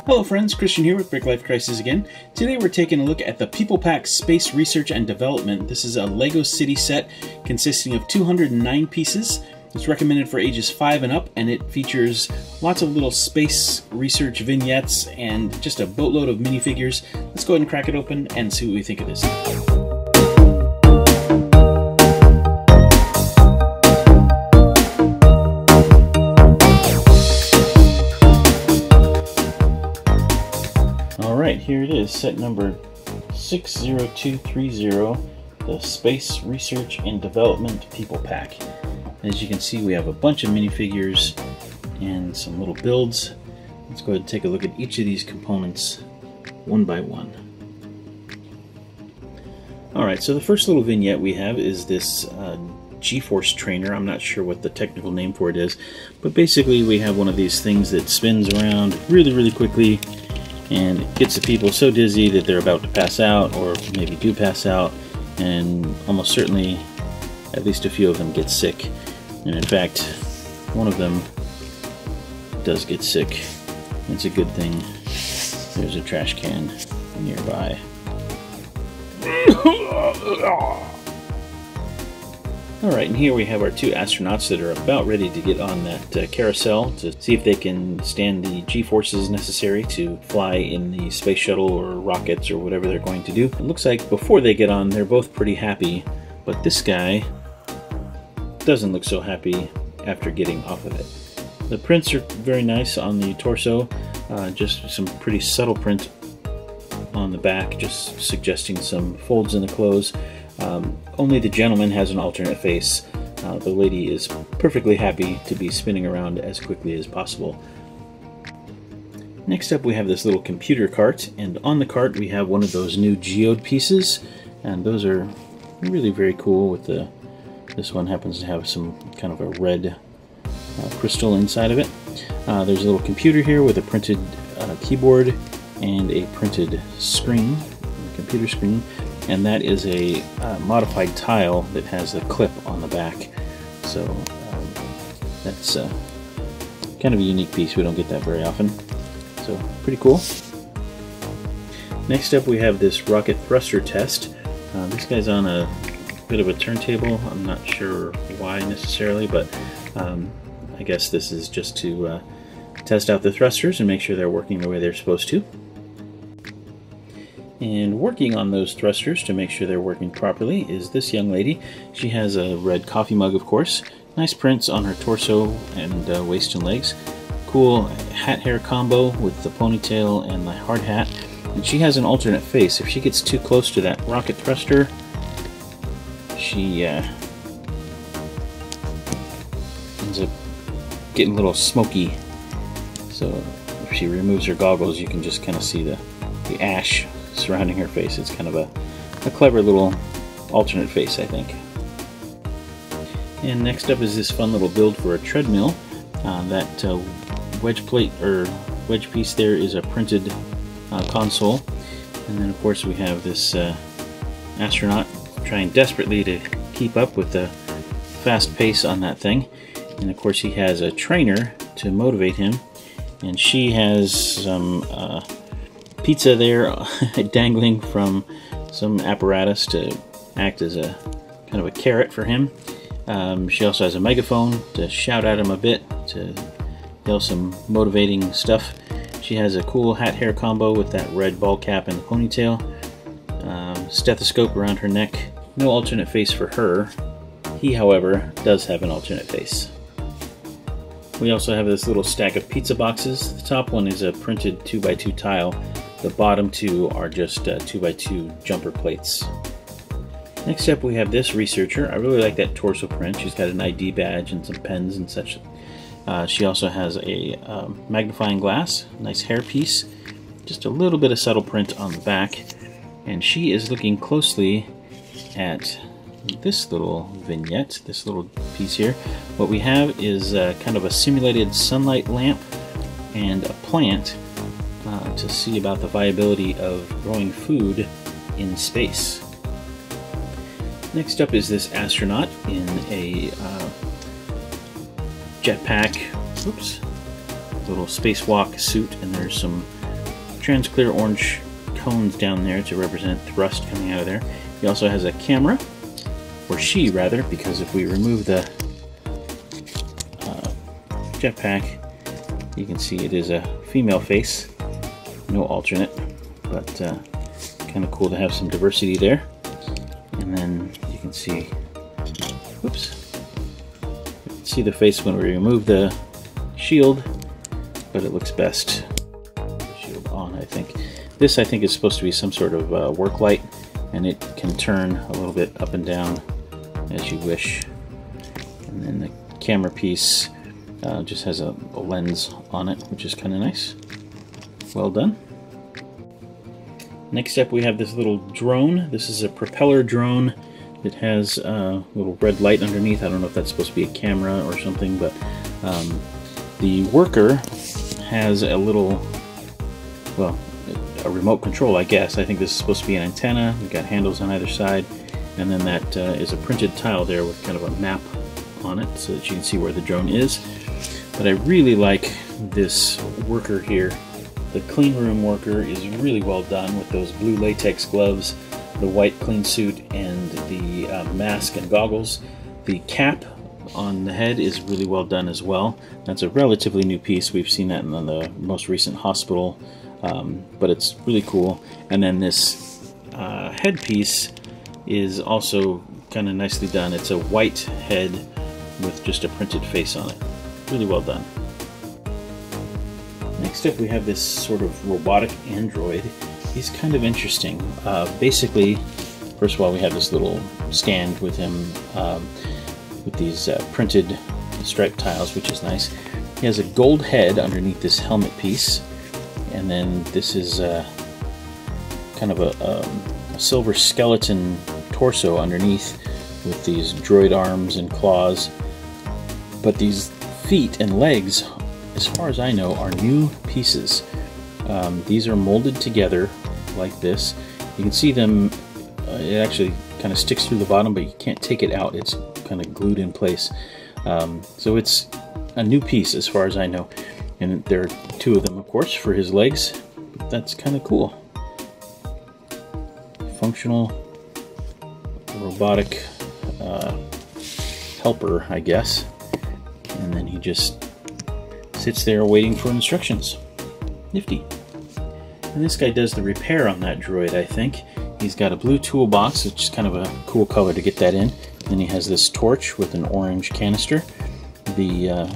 Hello friends, Christian here with BrickLifeCrisis again. Today we're taking a look at the People Pack Space Research and Development. This is a LEGO City set consisting of 209 pieces. It's recommended for ages 5 and up, and it features lots of little space research vignettes and just a boatload of minifigures. Let's go ahead and crack it open and see what we think of this. Alright, here it is, set number 60230, the Space Research and Development People Pack. As you can see, we have a bunch of minifigures and some little builds. Let's go ahead and take a look at each of these components one by one. Alright, so the first little vignette we have is this G-force trainer. I'm not sure what the technical name for it is, but basically we have one of these things that spins around really quickly and it gets the people so dizzy that they're about to pass out, or maybe do pass out, and almost certainly at least a few of them get sick. And in fact, one of them does get sick. It's a good thing there's a trash can nearby. Alright, and here we have our two astronauts that are about ready to get on that carousel to see if they can stand the G-forces necessary to fly in the space shuttle or rockets or whatever they're going to do. It looks like before they get on, they're both pretty happy, but this guy doesn't look so happy after getting off of it. The prints are very nice on the torso, just some pretty subtle print on the back, just suggesting some folds in the clothes. Only the gentleman has an alternate face. The lady is perfectly happy to be spinning around as quickly as possible. Next up we have this little computer cart, and on the cart we have one of those new geode pieces, and those are really very cool. With this one happens to have some kind of a red crystal inside of it. There's a little computer here with a printed keyboard and a printed screen, a computer screen. And that is a modified tile that has a clip on the back. So that's kind of a unique piece. We don't get that very often. So pretty cool. Next up we have this rocket thruster test. This guy's on a bit of a turntable. I'm not sure why necessarily, but I guess this is just to test out the thrusters and make sure they're working the way they're supposed to. And working on those thrusters to make sure they're working properly is this young lady. She has a red coffee mug, of course. Nice prints on her torso and waist and legs. Cool hat hair combo with the ponytail and the hard hat. And she has an alternate face. If she gets too close to that rocket thruster, she ends up getting a little smoky. So if she removes her goggles, you can just kind of see the ash surrounding her face. It's kind of a clever little alternate face, I think. And next up is this fun little build for a treadmill. That wedge plate or wedge piece there is a printed console. And then of course we have this astronaut trying desperately to keep up with the fast pace on that thing. And of course he has a trainer to motivate him. And she has some pizza there dangling from some apparatus to act as a kind of a carrot for him. She also has a megaphone to shout at him a bit, to yell some motivating stuff. She has a cool hat hair combo with that red ball cap and the ponytail. Stethoscope around her neck. No alternate face for her. He, however, does have an alternate face. We also have this little stack of pizza boxes. The top one is a printed 2x2 tile. The bottom two are just 2x2 jumper plates. Next up we have this researcher. I really like that torso print. She's got an ID badge and some pens and such. She also has a magnifying glass, nice hairpiece, just a little bit of subtle print on the back. And she is looking closely at this little vignette, this little piece here. What we have is kind of a simulated sunlight lamp and a plant to see about the viability of growing food in space. Next up is this astronaut in a jetpack, little spacewalk suit, and there's some transclear orange cones down there to represent thrust coming out of there. He also has a camera, or she rather, because if we remove the jetpack, you can see it is a female face, no alternate, but kind of cool to have some diversity there. And then you can see, whoops, you can see the face when we remove the shield, but it looks best with the shield on, I think. This, I think, is supposed to be some sort of work light, and it can turn a little bit up and down as you wish. And then the camera piece just has a lens on it, which is kind of nice. Well done. Next up we have this little drone. This is a propeller drone. It has a little red light underneath. I don't know if that's supposed to be a camera or something, but the worker has a little, well, a remote control, I guess. I think this is supposed to be an antenna. We've got handles on either side, and then that is a printed tile there with kind of a map on it so that you can see where the drone is. But I really like this worker here. The clean room worker is really well done with those blue latex gloves, the white clean suit, and the mask and goggles. The cap on the head is really well done as well. That's a relatively new piece. We've seen that in the most recent hospital, but it's really cool. And then this headpiece is also kind of nicely done. It's a white head with just a printed face on it. Really well done. Next up we have this sort of robotic android. He's kind of interesting. Basically, first of all, we have this little stand with him with these printed striped tiles, which is nice. He has a gold head underneath this helmet piece, and then this is kind of a silver skeleton torso underneath with these droid arms and claws. But these feet and legs, as far as I know, are new pieces. These are molded together like this. You can see them, it actually kind of sticks through the bottom, but you can't take it out. It's kind of glued in place. So it's a new piece as far as I know. And there are two of them, of course, for his legs. But that's kind of cool. Functional robotic helper, I guess. And then he just sits there waiting for instructions. Nifty. And this guy does the repair on that droid, I think. He's got a blue toolbox, which is kind of a cool color to get that in. Then he has this torch with an orange canister. The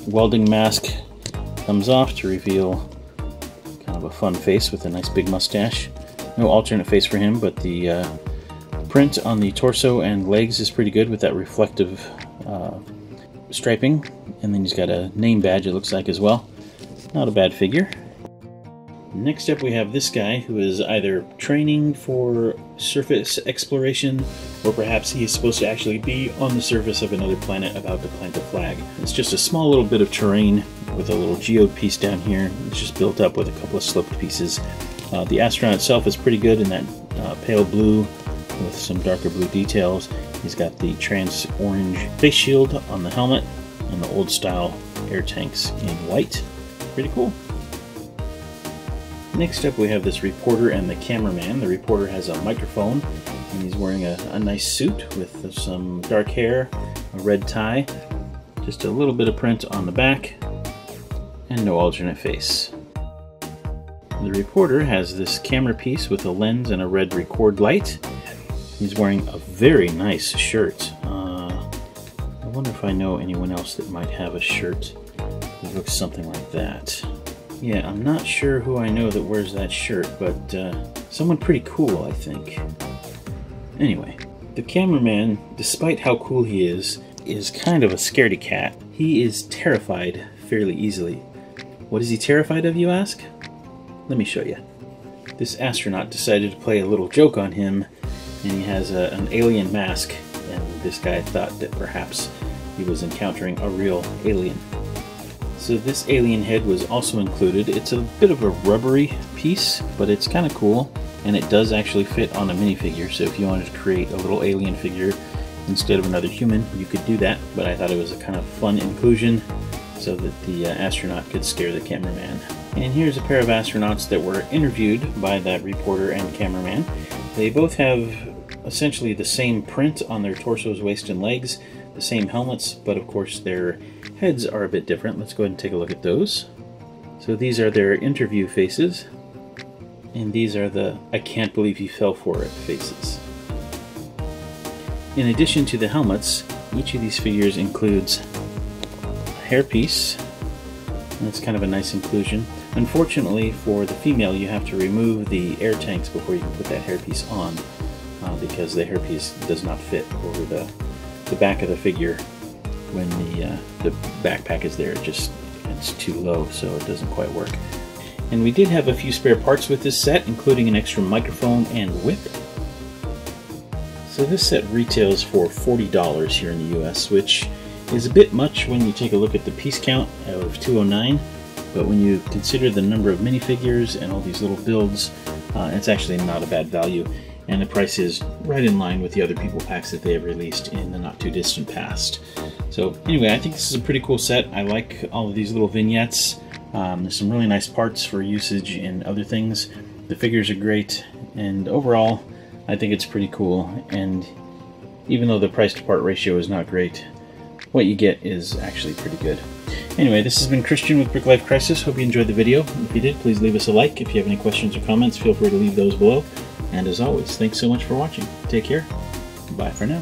welding mask comes off to reveal kind of a fun face with a nice big mustache. No alternate face for him, but the print on the torso and legs is pretty good with that reflective striping. And then he's got a name badge, it looks like, as well. Not a bad figure. Next up we have this guy who is either training for surface exploration, or perhaps he is supposed to actually be on the surface of another planet about to plant a flag. It's just a small little bit of terrain with a little geode piece down here. It's just built up with a couple of sloped pieces. The astronaut itself is pretty good in that pale blue with some darker blue details. He's got the trans orange face shield on the helmet and the old style air tanks in white. Pretty cool. Next up we have this reporter and the cameraman. The reporter has a microphone and he's wearing a nice suit with some dark hair, a red tie, just a little bit of print on the back, and no alternate face. The reporter has this camera piece with a lens and a red record light. He's wearing a very nice shirt. I wonder if I know anyone else that might have a shirt that looks something like that. Yeah, I'm not sure who I know that wears that shirt, but someone pretty cool, I think. Anyway, the cameraman, despite how cool he is kind of a scaredy cat. He is terrified fairly easily. What is he terrified of, you ask? Let me show you. This astronaut decided to play a little joke on him, and he has an alien mask, and this guy thought that perhaps he was encountering a real alien. So this alien head was also included. It's a bit of a rubbery piece, but it's kind of cool, and it does actually fit on a minifigure, so if you wanted to create a little alien figure instead of another human, you could do that, but I thought it was a kind of fun inclusion so that the astronaut could scare the cameraman. And here's a pair of astronauts that were interviewed by that reporter and cameraman. They both have essentially the same print on their torsos, waist, and legs, the same helmets, but of course their heads are a bit different. Let's go ahead and take a look at those. So these are their interview faces, and these are the "I can't believe he fell for it" faces. In addition to the helmets, each of these figures includes a hairpiece. That's kind of a nice inclusion. Unfortunately, for the female, you have to remove the air tanks before you can put that hairpiece on, because the hairpiece does not fit over the back of the figure when the backpack is there. It's too low, so it doesn't quite work. And we did have a few spare parts with this set, including an extra microphone and whip. So this set retails for $40 here in the US, which is a bit much when you take a look at the piece count of 209, but when you consider the number of minifigures and all these little builds, it's actually not a bad value, and the price is right in line with the other People packs that they have released in the not too distant past. So anyway, I think this is a pretty cool set. I like all of these little vignettes. There's some really nice parts for usage in other things. The figures are great, and overall I think it's pretty cool. And even though the price to part ratio is not great, what you get is actually pretty good. Anyway, this has been Christian with BrickLifeCrisis. Hope you enjoyed the video. If you did, please leave us a like. If you have any questions or comments, feel free to leave those below. And as always, thanks so much for watching. Take care. Bye for now.